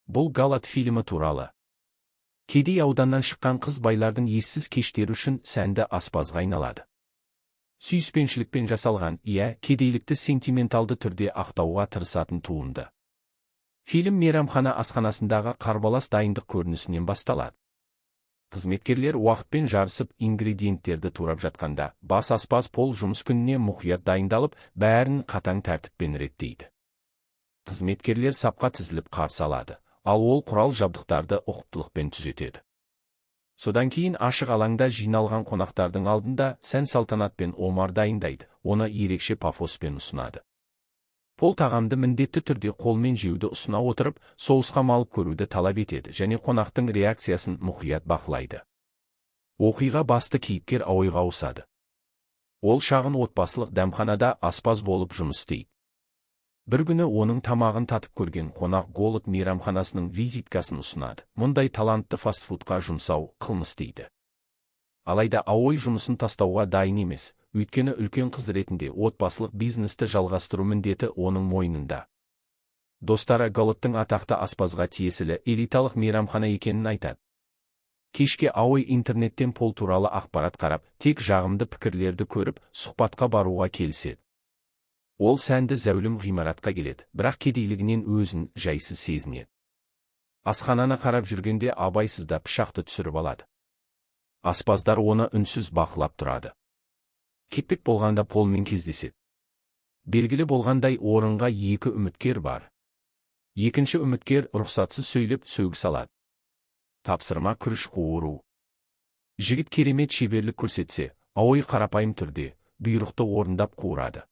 Бұл Галат фильмі туралы. Кедей ауданнан шыққан қыз байлардың ессіз кештері үшін сәнді аспазға айналады. Сүйіспеншілікпен жасалған, кедейлікті сентименталды түрде ақтауға тырысатын туынды. Фильм мейрамхана асханасындағы қарбалас дайындық көрінісінен басталады. Қызметкерлер уақытпен жарысып ингредиенттерді турап жатқанда, бас аспаз Пол жұмыс күніне мұқият дайындалып, бәрін қатаң тәртіппен реттейді. Қызметкерлер сапқа тізіліп қарсы алады, ал ол құрал жабдықтарды ұқыптылықпен түзетеді. Содан кейін ашық алаңда жиналған қонақтардың алдында сән-салтанатпен омар дайындайды, оны ерекше пафоспен ұсынады. Пол тағамды міндетті түрде қолмен жеуді ұсына отырып, соусқа малып көруді талап етеді және қонақтың реакциясын мұқият бақылайды. Оқиға басты кейіпкер Ауиға ауысады. Ол шағын отбасылық дәмханада аспаз болып жұмыс істейді. Бір күні оның тамағын татып көрген қонақ Голод мейрамханасының визиткасын ұсынады. Мұндай талантты фастфудқа жұмсау қылмыс дейді. Алайда Ауи жұмысын тастауға дайын емес, өйткені үлкен қыз ретінде отбасылық бизнесті жалғастыру міндеті оның мойнында. Достары Голодтың атақты аспазға тиесілі элиталық мейрамхана екенін айтады. Кешке Ауи интернеттен Пол туралы ақпарат қарап, тек жағымды пікірлерді көріп, сұхбатқа баруға келіседі. Ол сәнді зәулім ғимаратқа келеді, бірақ кедейлігінен өзін жайсыз сезінеді. Асхананы қарап жүргенде абайсызда пышақты түсіріп алады. Аспаздар оны үнсіз бақылап тұрады. Кетпек болғанда Полмен кездеседі. Белгілі болғандай орынға екі үміткер бар. Екінші үміткер рұқсатсыз сөйлеп сөгіс алады. Тапсырма күріш қуыру. Жігіт керемет шеберлік көрсетсе, Ауи қарапайым түрде бұйрықты орындап қуырады.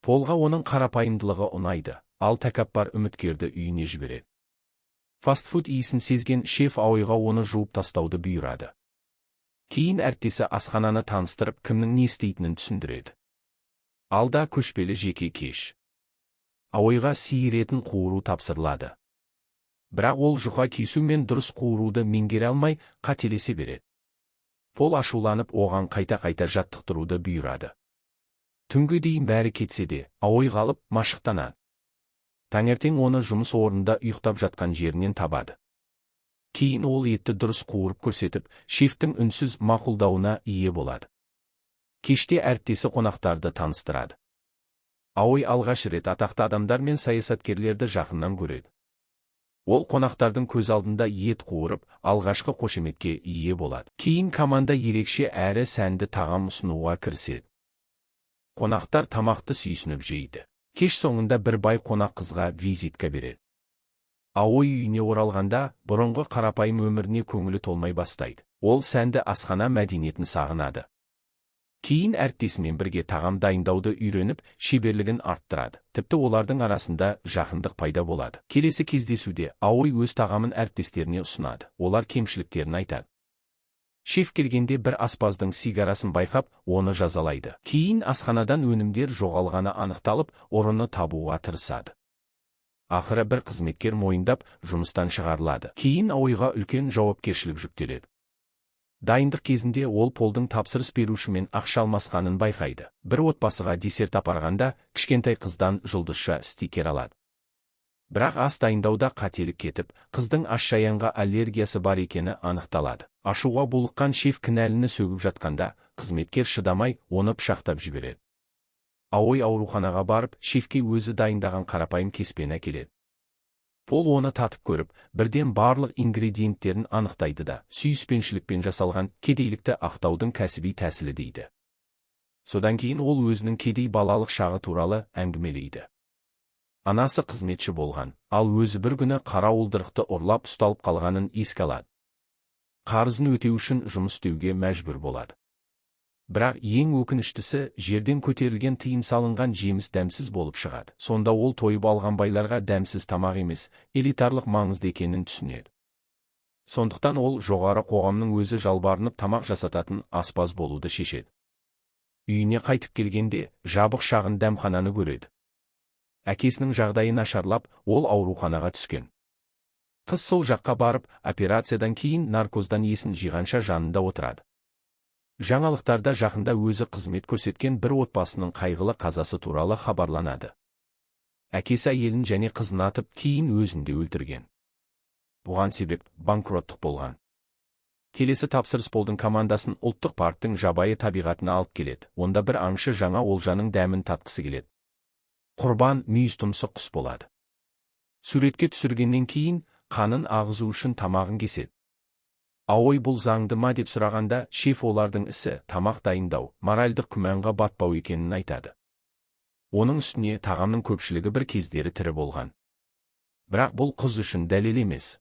Полға оның қарапайымдылығы ұнайды, ал тәкаппар үміткерді үйіне жібереді. Фастфуд иісін сезген шеф Ауиға оны жуып тастауды бұйырады. Кейін әріптесі асхананы таныстырып, кімнің не істейтінін түсіндіреді. Алда көшпелі жеке кеш. Ауиға сиыр етін қуыру тапсырылады. Бірақ ол жұқа кесу мен дұрыс қуыруды меңгере алмай, қателесе береді. Пол ашуланып, оған қайта-қайта жаттықтыруды бұйырады. Түнге дейін бәрі кетсе де, Ауи қалып, машықтанады. Таңертең оны жұмыс орнында ұйықтап жатқан жерінен табады. Кейін ол етті дұрыс қуырып көрсетіп, шефтің үнсіз мақұлдауына ие болады. Кеште әріптесі қонақтарды таныстырады. Ауи алғаш рет атақты адамдар мен саясаткерлерді жақыннан көреді. Ол қонақтардың көз алдында ет қуырып, алғашқы қошеметке ие болады. Кейін команда ерекше әрі сәнді тағам ұсынуға кіріседі. Қонақтар тамақты сүйсініп жейді. Кеш соңында бір бай қонақ қызға визитка береді. Ауи үйіне оралғанда, бұрынғы қарапайым өміріне көңілі толмай бастайды. Ол сәнді асхана мәдениетін сағынады. Кейін әріптесімен бірге тағам дайындауды үйреніп, шеберлігін арттырады. Тіпті олардың арасында жақындық пайда болады. Келесі кездесуде Ауи өз тағамын әріптестеріне ұсынады. Олар кемшіліктерін айтады. Шеф келгенде бір аспаздың сигарасын байқап, оны жазалайды. Кейін асханадан өнімдер жоғалғаны анықталып, ұрыны табуға тырысады. Ақыры бір қызметкер мойындап, жұмыстан шығарылады. Кейін Ауиға үлкен жауапкершілік жүктеледі. Дайындық кезінде ол Полдың тапсырыс берушімен ақша алмасқанын байқайды. Бір отбасыға десерт апарғанда, кішкентай қыздан жұлдызша стикер алады. Бірақ ас дайындауда қателік кетіп, қыздың асшаянға аллергиясы бар екені анықталады. Ашуға булыққан шеф кінәліні сөгіп жатқанда, қызметкер шыдамай, оны пышақтап жібереді. Ауи ауруханаға барып, шефке өзі дайындаған қарапайым кеспені әкеледі. Пол оны татып көріп, бірден барлық ингредиенттерін анықтайды да, сүйіспеншілікпен жасалған кедейлікті ақтаудың кәсіби тәсілі дейді. Содан кейін ол өзінің кедей балалық шағы туралы әңгімелейді. Анасы қызметші болған, ал өзі бір күні қарауылдырықты ұрлап ұсталып қалғанын еске алады. Қарызын өтеу үшін жұмыс істеуге мәжбүр болады. Бірақ ең өкініштісі, жерден көтерілген тыйым салынған жеміс дәмсіз болып шығады. Сонда ол тойып алған байларға дәмсіз тамақ емес, элитарлық маңызды екенін түсінеді. Сондықтан ол жоғары қоғамның өзі жалбарынып тамақ жасататын аспаз болуды шешеді. Үйіне қайтып келгенде, жабық шағын дәмхананы көреді. Әкесінің жағдайы нашарлап, ол ауруханаға түскен. Қыз сол жаққа барып, операциядан кейін наркоздан есін жиғанша жанында отырады. Жаңалықтарда жақында өзі қызмет көрсеткен бір отбасының қайғылы қазасы туралы хабарланады. Әкесі әйелін және қызын атып, кейін өзін де өлтірген. бұған себеп банкроттық болған. Келесі тапсырыс Полдың командасын ұлттық парктың жабайы табиғатына алып келеді. Онда бір аңшы жаңа олжаның дәмін татқысы келеді. Құрбан мүйізтұмсық құс болады. Суретке түсіргеннен кейін қанын ағызу үшін тамағын кеседі. Аой бұл заңды ма деп сұрағанда, шеф олардың ісі тамақ дайындау, моральдық күмәнға батпау екенін айтады. Оның үстіне тағамның көпшілігі бір кездері тірі болған. Бірақ бұл қыз үшін дәлел емес.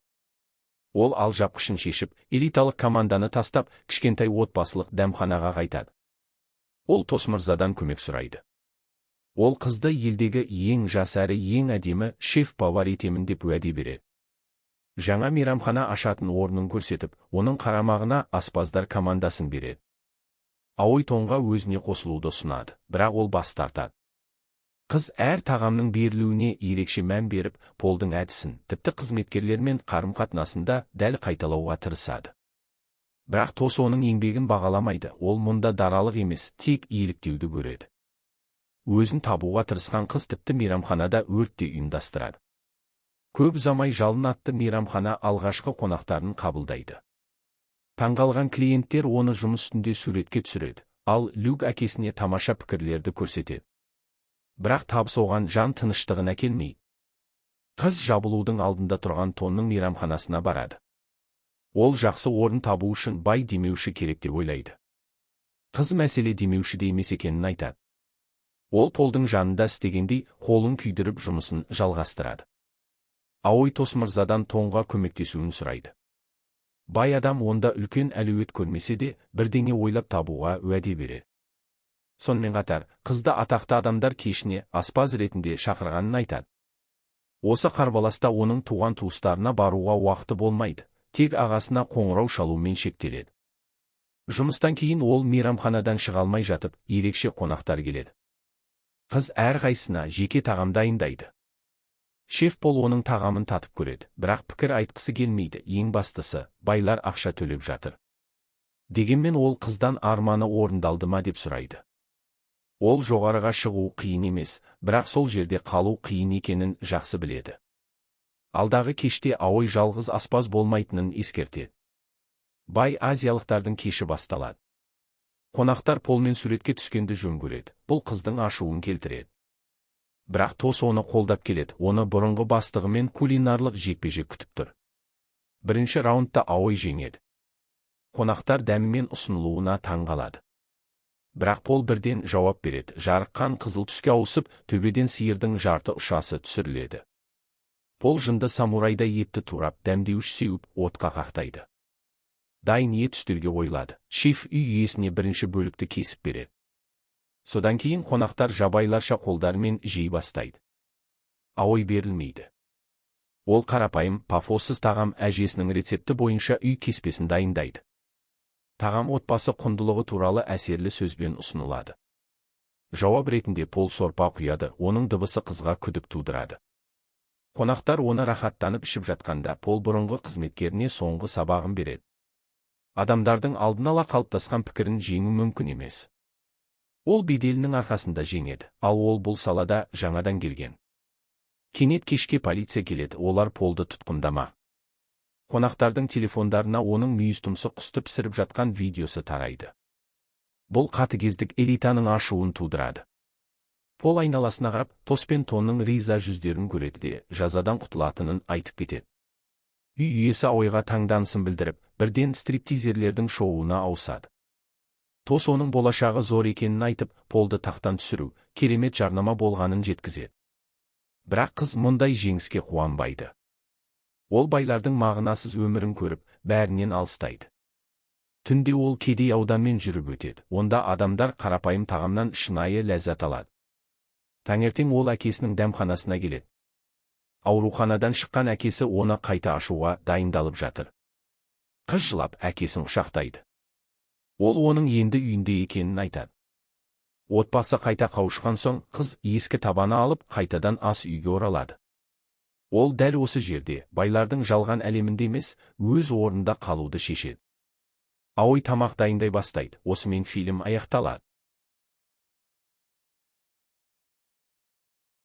Ол алжапқышын шешіп, элиталық команданы тастап, кішкентай отбасылық дәмханаға қайтады. Ол Тосмырзадан көмек сұрайды. Ол қызды елдегі ең жас әрі ең әдемі шеф-повар етемін деп уәде береді. Жаңа мейрамхана ашатын орнын көрсетіп, оның қарамағына аспаздар командасын береді. Аой Тонға өзіне қосылуды ұсынады, бірақ ол бас тартады. Қыз әр тағамның берілуіне ерекше мән беріп, Полдың әдісін, тіпті қызметкерлермен қарым-қатынасында дәл қайталауға тырысады. Бірақ Тос оның еңбегін бағаламайды, ол мұнда даралық емес, тек иеліктеуді көреді. Өзін табуға тырысқан қыз тіпті мейрамханада өрт те ұйымдастырады. Көп ұзамай жалын атты мейрамхана алғашқы қонақтарын қабылдайды. Таңғалған клиенттер оны жұмыс үстінде суретке түсіреді, ал Люк әкесіне тамаша пікірлерді көрсетеді. Бірақ табыс оған жан тыныштығын әкелмейді. Қыз жабылудың алдында тұрған Тонның мейрамханасына барады. Ол жақсы орын табу үшін бай демеуші керек деп ойлайды. Қыз мәселе демеушіде емес екенін айтады. Ол Полдың жанында істегендей қолын күйдіріп жұмысын жалғастырады. Аой Тосмырзадан Тонға көмектесуін сұрайды. Бай адам онда үлкен әлеует көрмесе де, бірдеңе ойлап табуға уәде береді. Сонымен қатар, қызды атақты адамдар кешіне аспаз ретінде шақырғанын айтады. Осы қарбаласта оның туған туыстарына баруға уақыты болмайды, тек ағасына қоңырау шалумен шектеледі. Жұмыстан кейін ол мейрамханадан шыға алмай жатып, ерекше қонақтар келеді. Қыз әрқайсысына жеке тағам дайындайды. Шеф Пол оның тағамын татып көреді, бірақ пікір айтқысы келмейді, ең бастысы, байлар ақша төлеп жатыр. Дегенмен ол қыздан арманы орындалды ма деп сұрайды. Ол жоғарыға шығу қиын емес, бірақ сол жерде қалу қиын екенін жақсы біледі. Алдағы кеште Аой жалғыз аспаз болмайтынын ескертеді. Бай азиялықтардың кеші басталады. Қонақтар Полмен суретке түскенді жөн көреді, бұл қыздың ашуын келтіреді. Бірақ Тос оны қолдап келеді, оны бұрынғы бастығымен кулинарлық жекпе-жек күтіп тұр. Бірінші раундта Аой жеңеді. Қонақтар дәмімен ұсынылуына таңғалады. Бірақ Пол бірден жауап береді, жарыққан қызыл түске ауысып, төбеден сиырдың жарты ұшасы түсіріледі. Пол жынды самурайдай етті турап, дәмдеуіш сеуіп, отқа қақтайды. Дайын ет үстелге қойылады. Шеф үй иесіне бірінші бөлікті кесіп береді. Содан кейін қонақтар жабайларша қолдарымен жей бастайды. Аой берілмейді. Ол қарапайым, пафоссыз тағам әжесінің рецепті бойынша үй кеспесін дайындайды. Тағам отбасы құндылығы туралы әсерлі сөзбен ұсынылады. Жауап ретінде Пол сорпа құяды, оның дыбысы қызға күдік тудырады. Қонақтар оны рахаттанып ішіп жатқанда Пол бұрынғы қызметкеріне соңғы сабағын береді. Адамдардың алдын ала қалыптасқан пікірін жеңу мүмкін емес. Ол беделінің арқасында жеңеді, ал ол бұл салада жаңадан келген. Кенет кешке полиция келеді, олар Полды тұтқындамақ. Қонақтардың телефондарына оның мүйізтұмсық құсты пісіріп жатқан видеосы тарайды. Бұл қатыгездік элитаның ашуын тудырады. Пол айналасына қарап, Тос пен Тонның риза жүздерін көреді де, жазадан құтылатынын айтып кетеді. Үй иесі Аойға таңданысын білдіріп, бірден стриптизерлердің шоуына ауысады. Тос оның болашағы зор екенін айтып, Полды тақтан түсіру, керемет жарнама болғанын жеткізеді. Бірақ қыз мұндай жеңіске қуанбайды. Ол байлардың мағынасыз өмірін көріп, бәрінен алыстайды. Түнде ол кедей ауданмен жүріп өтеді, онда адамдар қарапайым тағамнан шынайы ләззат алады. Таңертең ол әкесінің дәмханасына келеді. Ауруханадан шыққан әкесі оны қайта ашуға дайындалып жатыр. Қыз жылап әкесін құшақтайды. Ол оның енді үйінде екенін айтады. Отбасы қайта қауышқан соң, қыз ескі табаны алып, қайтадан ас үйге оралады. Ол дәл осы жерде, байлардың жалған әлемінде емес, өз орнында қалуды шешеді. Аой тамақ дайындай бастайды, осымен фильм аяқталады.